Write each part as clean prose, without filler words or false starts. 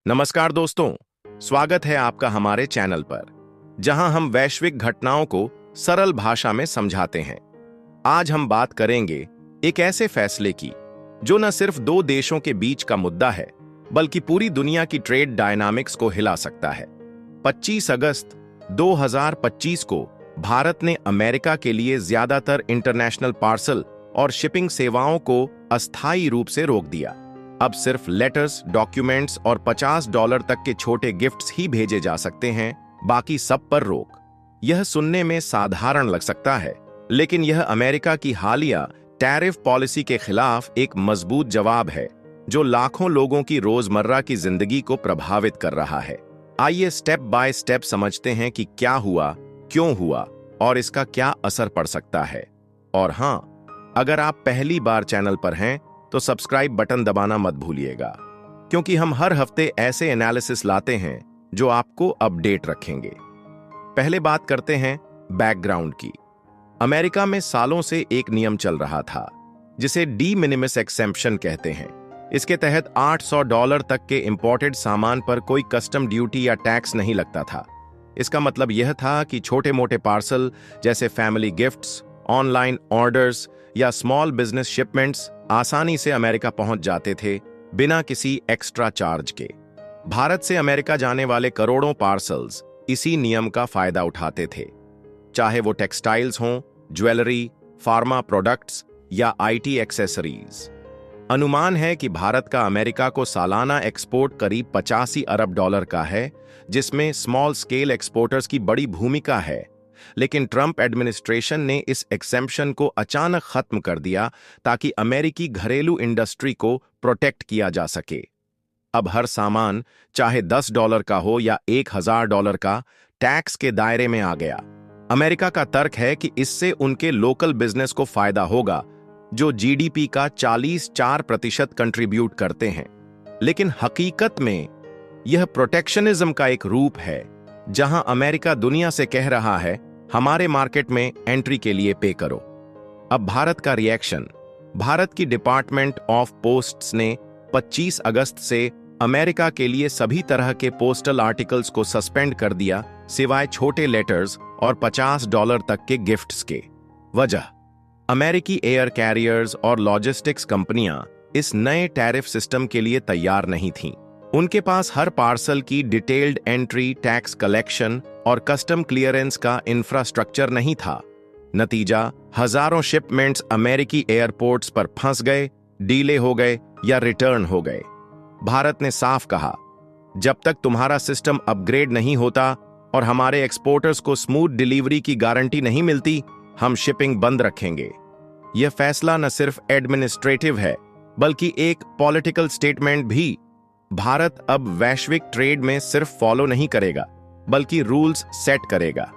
नमस्कार दोस्तों, स्वागत है आपका हमारे चैनल पर, जहां हम वैश्विक घटनाओं को सरल भाषा में समझाते हैं। आज हम बात करेंगे एक ऐसे फैसले की जो न सिर्फ दो देशों के बीच का मुद्दा है, बल्कि पूरी दुनिया की ट्रेड डायनामिक्स को हिला सकता है। 25 अगस्त 2025 को भारत ने अमेरिका के लिए ज्यादातर इंटरनेशनल पार्सल और शिपिंग सेवाओं को अस्थायी रूप से रोक दिया। अब सिर्फ लेटर्स, डॉक्यूमेंट्स और $50 तक के छोटे गिफ्ट्स ही भेजे जा सकते हैं, बाकी सब पर रोक। यह सुनने में साधारण लग सकता है, लेकिन यह अमेरिका की हालिया टैरिफ पॉलिसी के खिलाफ एक मजबूत जवाब है, जो लाखों लोगों की रोजमर्रा की जिंदगी को प्रभावित कर रहा है। आइए स्टेप बाय स्टेप समझते हैं कि क्या हुआ, क्यों हुआ और इसका क्या असर पड़ सकता है। और हां, अगर आप पहली बार चैनल पर हैं तो सब्सक्राइब बटन दबाना मत भूलिएगा, क्योंकि हम हर हफ्ते ऐसे एनालिसिस लाते हैं जो आपको अपडेट रखेंगे। पहले बात करते हैं बैकग्राउंड की। अमेरिका में सालों से एक नियम चल रहा था जिसे डी मिनिमिस एक्सेम्पशन कहते हैं। इसके तहत $800 तक के इंपोर्टेड सामान पर कोई कस्टम ड्यूटी या टैक्स नहीं लगता था। इसका मतलब यह था कि छोटे मोटे पार्सल जैसे फैमिली गिफ्ट्स, ऑनलाइन ऑर्डर्स या स्मॉल बिजनेस शिपमेंट्स आसानी से अमेरिका पहुंच जाते थे, बिना किसी एक्स्ट्रा चार्ज के। भारत से अमेरिका जाने वाले करोड़ों पार्सल्स इसी नियम का फायदा उठाते थे, चाहे वो टेक्सटाइल्स हों, ज्वेलरी, फार्मा प्रोडक्ट्स या आईटी एक्सेसरीज। अनुमान है कि भारत का अमेरिका को सालाना एक्सपोर्ट करीब $85 अरब का है, जिसमें स्मॉल स्केल एक्सपोर्टर्स की बड़ी भूमिका है। लेकिन ट्रंप एडमिनिस्ट्रेशन ने इस एक्सेम्पशन को अचानक खत्म कर दिया ताकि अमेरिकी घरेलू इंडस्ट्री को प्रोटेक्ट किया जा सके। अब हर सामान, चाहे $10 का हो या $1000 का, टैक्स के दायरे में आ गया। अमेरिका का तर्क है कि इससे उनके लोकल बिजनेस को फायदा होगा, जो जीडीपी का 44% कंट्रीब्यूट करते हैं। लेकिन हकीकत में यह प्रोटेक्शनिज्म का एक रूप है, जहां अमेरिका दुनिया से कह रहा है, हमारे मार्केट में एंट्री के लिए पे करो। अब भारत का रिएक्शन। भारत की डिपार्टमेंट ऑफ पोस्ट्स ने 25 अगस्त से अमेरिका के लिए सभी तरह के पोस्टल आर्टिकल्स को सस्पेंड कर दिया, सिवाय छोटे लेटर्स और $50 तक के गिफ्ट्स के। वजह, अमेरिकी एयर कैरियर्स और लॉजिस्टिक्स कंपनियां इस नए टैरिफ सिस्टम के लिए तैयार नहीं थीं। उनके पास हर पार्सल की डिटेल्ड एंट्री, टैक्स कलेक्शन और कस्टम क्लियरेंस का इंफ्रास्ट्रक्चर नहीं था। नतीजा, हजारों शिपमेंट्स अमेरिकी एयरपोर्ट्स पर फंस गए, डीले हो गए या रिटर्न हो गए। भारत ने साफ कहा, जब तक तुम्हारा सिस्टम अपग्रेड नहीं होता और हमारे एक्सपोर्टर्स को स्मूथ डिलीवरी की गारंटी नहीं मिलती, हम शिपिंग बंद रखेंगे। यह फैसला न सिर्फ एडमिनिस्ट्रेटिव है, बल्कि एक पॉलिटिकल स्टेटमेंट भी। भारत अब वैश्विक ट्रेड में सिर्फ फॉलो नहीं करेगा, बल्कि रूल्स सेट करेगा।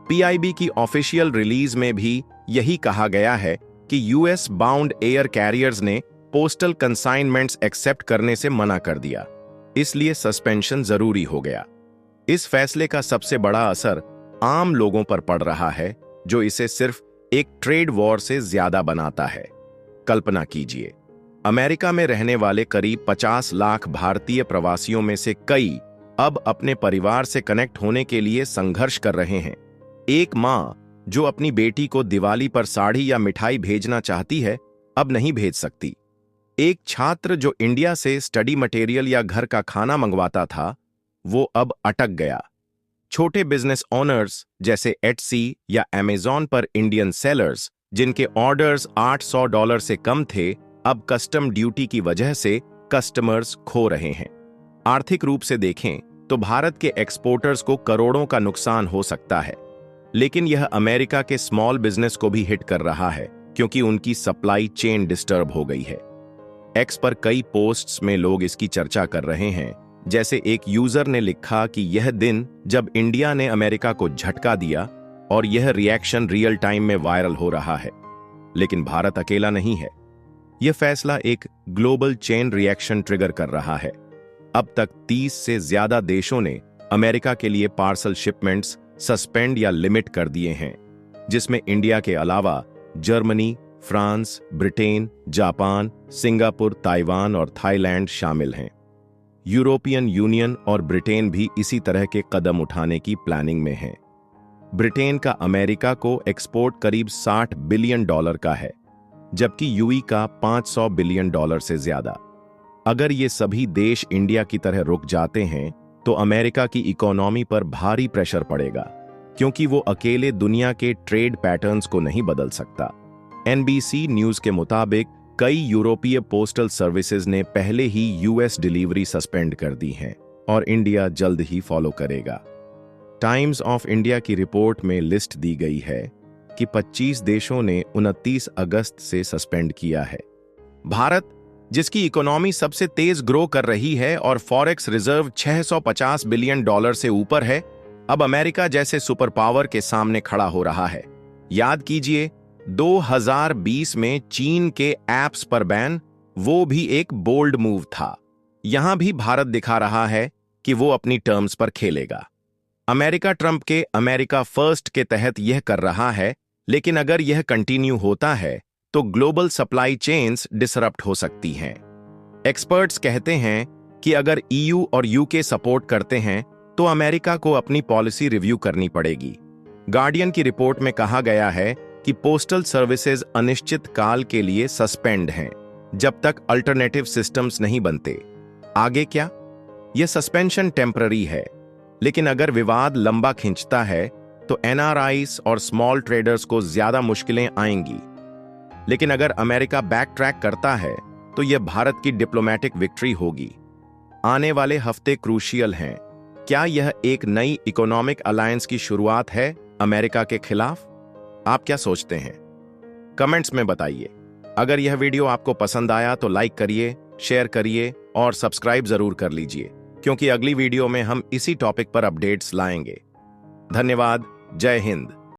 पीआईबी की ऑफिशियल रिलीज में भी यही कहा गया है कि यूएस बाउंड एयर कैरियर्स ने पोस्टल कंसाइनमेंट्स एक्सेप्ट करने से मना कर दिया, इसलिए सस्पेंशन जरूरी हो गया। इस फैसले का सबसे बड़ा असर आम लोगों पर पड़ रहा है, जो इसे सिर्फ एक ट्रेड वॉर से ज्यादा बनाता है। कल्पना कीजिए, अमेरिका में रहने वाले करीब 50 लाख भारतीय प्रवासियों में से कई अब अपने परिवार से कनेक्ट होने के लिए संघर्ष कर रहे हैं। एक मां जो अपनी बेटी को दिवाली पर साड़ी या मिठाई भेजना चाहती है, अब नहीं भेज सकती। एक छात्र जो इंडिया से स्टडी मटेरियल या घर का खाना मंगवाता था, वो अब अटक गया। छोटे बिजनेस ओनर्स जैसे एटसी या अमेजॉन पर इंडियन सेलर्स, जिनके ऑर्डर्स $800 से कम थे, अब कस्टम ड्यूटी की वजह से कस्टमर्स खो रहे हैं। आर्थिक रूप से देखें तो भारत के एक्सपोर्टर्स को करोड़ों का नुकसान हो सकता है, लेकिन यह अमेरिका के स्मॉल बिजनेस को भी हिट कर रहा है, क्योंकि उनकी सप्लाई चेन डिस्टर्ब हो गई है। एक्स पर कई पोस्ट्स में लोग इसकी चर्चा कर रहे हैं। जैसे एक यूजर ने लिखा कि यह दिन जब इंडिया ने अमेरिका को झटका दिया, और यह रिएक्शन रियल टाइम में वायरल हो रहा है। लेकिन भारत अकेला नहीं है। यह फैसला एक ग्लोबल चेन रिएक्शन ट्रिगर कर रहा है। अब तक 30 से ज्यादा देशों ने अमेरिका के लिए पार्सल शिपमेंट्स सस्पेंड या लिमिट कर दिए हैं, जिसमें इंडिया के अलावा Germany, France, Britain, Japan, Singapore, Taiwan और थाईलैंड शामिल हैं। यूरोपियन यूनियन और ब्रिटेन भी इसी तरह के कदम उठाने की प्लानिंग में हैं। ब्रिटेन का अमेरिका को एक्सपोर्ट करीब $60 बिलियन का है, जबकि यूई का $500 बिलियन से ज्यादा। अगर ये सभी देश इंडिया की तरह रुक जाते हैं तो अमेरिका की इकोनॉमी पर भारी प्रेशर पड़ेगा, क्योंकि वो अकेले दुनिया के ट्रेड पैटर्न्स को नहीं बदल सकता। NBC न्यूज के मुताबिक कई यूरोपीय पोस्टल सर्विसेज ने पहले ही US डिलीवरी सस्पेंड कर दी हैं और इंडिया जल्द ही फॉलो करेगा। टाइम्स ऑफ इंडिया की रिपोर्ट में लिस्ट दी गई है कि 25 देशों ने 29 अगस्त से सस्पेंड किया है। भारत, जिसकी इकोनॉमी सबसे तेज ग्रो कर रही है और फॉरेक्स रिजर्व $650 बिलियन से ऊपर है, अब अमेरिका जैसे सुपर पावर के सामने खड़ा हो रहा है। याद कीजिए, 2020 में चीन के ऐप्स पर बैन, वो भी एक बोल्ड मूव था। यहां भी भारत दिखा रहा है कि वो अपनी टर्म्स पर खेलेगा। अमेरिका ट्रंप के अमेरिका फर्स्ट के तहत यह कर रहा है, लेकिन अगर यह कंटिन्यू होता है तो ग्लोबल सप्लाई चेन्स डिसरप्ट हो सकती हैं। एक्सपर्ट्स कहते हैं कि अगर EU और UK सपोर्ट करते हैं तो अमेरिका को अपनी पॉलिसी रिव्यू करनी पड़ेगी। गार्डियन की रिपोर्ट में कहा गया है कि पोस्टल सर्विसेज अनिश्चित काल के लिए सस्पेंड हैं, जब तक अल्टरनेटिव सिस्टम्स नहीं बनते। आगे क्या? यह सस्पेंशन टेम्पररी है, लेकिन अगर विवाद लंबा खिंचता है तो NRIs और स्मॉल ट्रेडर्स को ज्यादा मुश्किलें आएंगी। लेकिन अगर अमेरिका बैक ट्रैक करता है तो यह भारत की डिप्लोमेटिक विक्ट्री होगी। आने वाले हफ्ते क्रूशियल हैं। क्या यह एक नई इकोनॉमिक अलायंस की शुरुआत है अमेरिका के खिलाफ? आप क्या सोचते हैं? कमेंट्स में बताइए। अगर यह वीडियो आपको पसंद आया तो लाइक करिए, शेयर करिए और सब्सक्राइब जरूर कर लीजिए, क्योंकि अगली वीडियो में हम इसी टॉपिक पर अपडेट्स लाएंगे। धन्यवाद। जय हिंद।